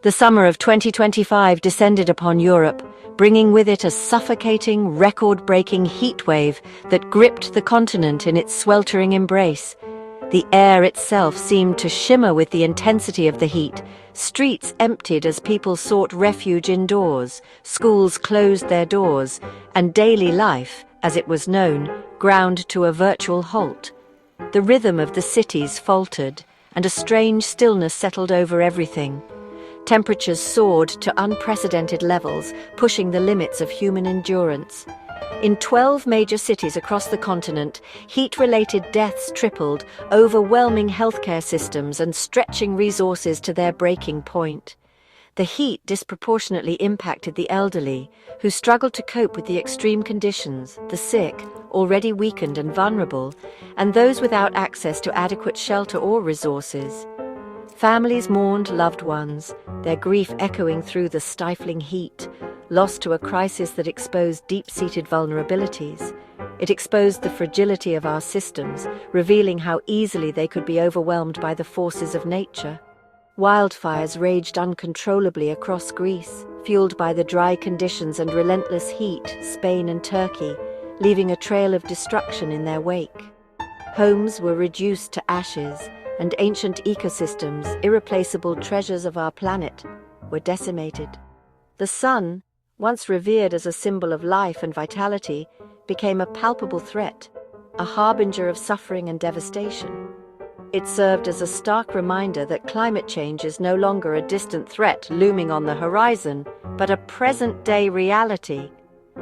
The summer of 2025 descended upon Europe, bringing with it a suffocating, record-breaking heatwave that gripped the continent in its sweltering embrace. The air itself seemed to shimmer with the intensity of the heat. Streets emptied as people sought refuge indoors, schools closed their doors, and daily life, as it was known, ground to a virtual halt. The rhythm of the cities faltered, and a strange stillness settled over everything. Temperatures soared to unprecedented levels, pushing the limits of human endurance. In 12 major cities across the continent, heat-related deaths tripled, overwhelming healthcare systems and stretching resources to their breaking point. The heat disproportionately impacted the elderly, who struggled to cope with the extreme conditions, the sick, already weakened and vulnerable, and those without access to adequate shelter or resources. Families mourned loved ones, their grief echoing through the stifling heat, lost to a crisis that exposed deep-seated vulnerabilities. It exposed the fragility of our systems, revealing how easily they could be overwhelmed by the forces of nature. Wildfires raged uncontrollably across Greece, fueled by the dry conditions and relentless heat, Spain and Turkey, leaving a trail of destruction in their wake. Homes were reduced to ashes, and ancient ecosystems, irreplaceable treasures of our planet, were decimated. The sun, once revered as a symbol of life and vitality, became a palpable threat, a harbinger of suffering and devastation. It served as a stark reminder that climate change is no longer a distant threat looming on the horizon, but a present-day reality.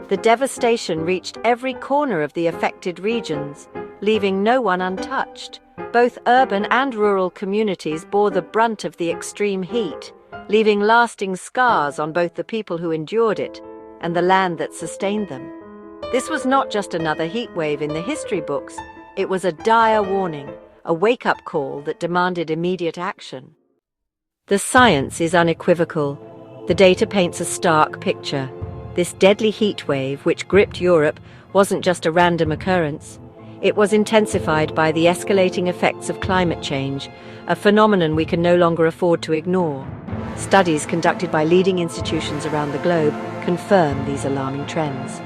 The devastation reached every corner of the affected regions, leaving no one untouched. Both urban and rural communities bore the brunt of the extreme heat, leaving lasting scars on both the people who endured it and the land that sustained them. This was not just another heatwave in the history books. It was a dire warning, a wake-up call that demanded immediate action. The science is unequivocal. The data paints a stark picture. This deadly heatwave, which gripped Europe, wasn't just a random occurrence. It was intensified by the escalating effects of climate change, a phenomenon we can no longer afford to ignore. Studies conducted by leading institutions around the globe confirm these alarming trends.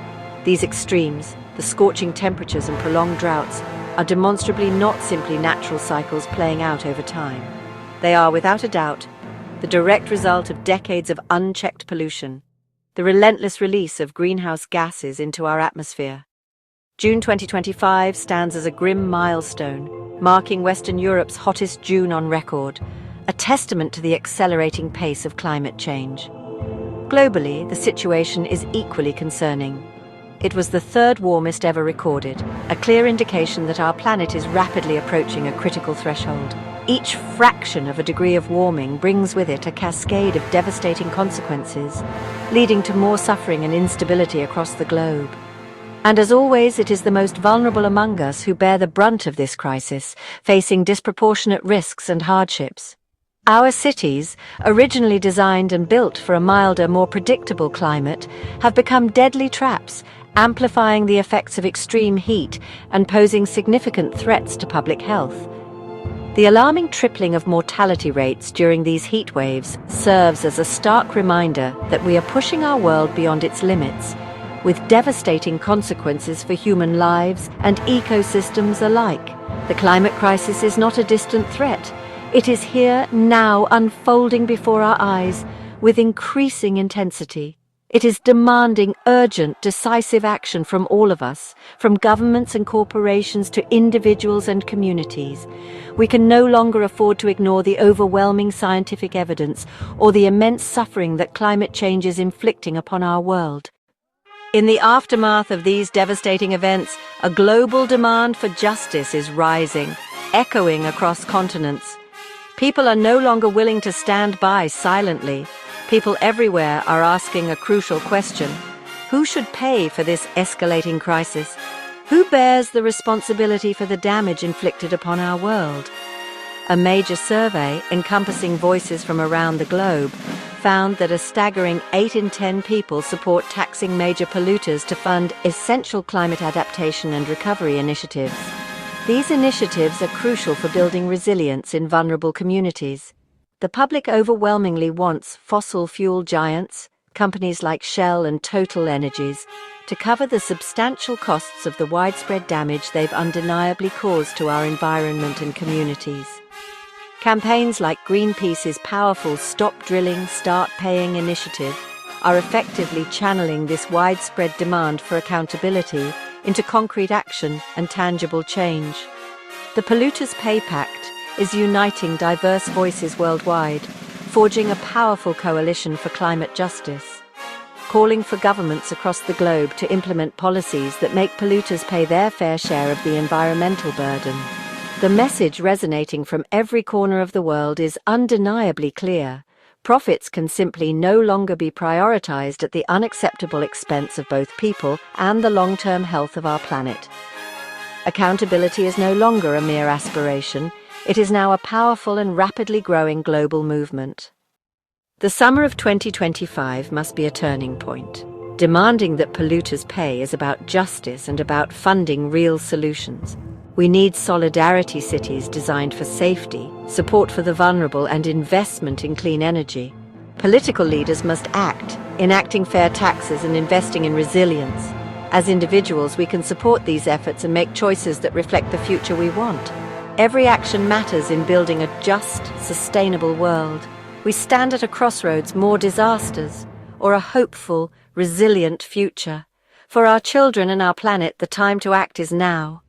These extremes, the scorching temperatures and prolonged droughts, are demonstrably not simply natural cycles playing out over time. They are, without a doubt, the direct result of decades of unchecked pollution, the relentless release of greenhouse gases into our atmosphere. June 2025 stands as a grim milestone, marking Western Europe's hottest June on record, a testament to the accelerating pace of climate change. Globally, the situation is equally concerning. It was the third warmest ever recorded, a clear indication that our planet is rapidly approaching a critical threshold. Each fraction of a degree of warming brings with it a cascade of devastating consequences, leading to more suffering and instability across the globe. And as always, it is the most vulnerable among us who bear the brunt of this crisis, facing disproportionate risks and hardships. Our cities, originally designed and built for a milder, more predictable climate, have become deadly traps, amplifying the effects of extreme heat and posing significant threats to public health. The alarming tripling of mortality rates during these heat waves serves as a stark reminder that we are pushing our world beyond its limits, with devastating consequences for human lives and ecosystems alike. The climate crisis is not a distant threat. It is here, now, unfolding before our eyes with increasing intensity. It is demanding urgent, decisive action from all of us, from governments and corporations to individuals and communities. We can no longer afford to ignore the overwhelming scientific evidence or the immense suffering that climate change is inflicting upon our world. In the aftermath of these devastating events, a global demand for justice is rising, echoing across continents. People are no longer willing to stand by silently. People everywhere are asking a crucial question: who should pay for this escalating crisis? Who bears the responsibility for the damage inflicted upon our world? A major survey encompassing voices from around the globe found that a staggering 8 in 10 people support taxing major polluters to fund essential climate adaptation and recovery initiatives. These initiatives are crucial for building resilience in vulnerable communities. The public overwhelmingly wants fossil fuel giants, companies like Shell and Total Energies, to cover the substantial costs of the widespread damage they've undeniably caused to our environment and communities. Campaigns like Greenpeace's powerful Stop Drilling, Start Paying initiative are effectively channeling this widespread demand for accountability into concrete action and tangible change. The Polluters Pay Pact is uniting diverse voices worldwide, forging a powerful coalition for climate justice, calling for governments across the globe to implement policies that make polluters pay their fair share of the environmental burden. The message resonating from every corner of the world is undeniably clear. Profits can simply no longer be prioritized at the unacceptable expense of both people and the long-term health of our planet. Accountability is no longer a mere aspiration. It is now a powerful and rapidly growing global movement. The summer of 2025 must be a turning point. Demanding that polluters pay is about justice and about funding real solutions. We need solidarity cities designed for safety, support for the vulnerable, and investment in clean energy. Political leaders must act, enacting fair taxes and investing in resilience. As individuals, we can support these efforts and make choices that reflect the future we want. Every action matters in building a just, sustainable world. We stand at a crossroads: more disasters or a hopeful, resilient future. For our children and our planet, the time to act is now.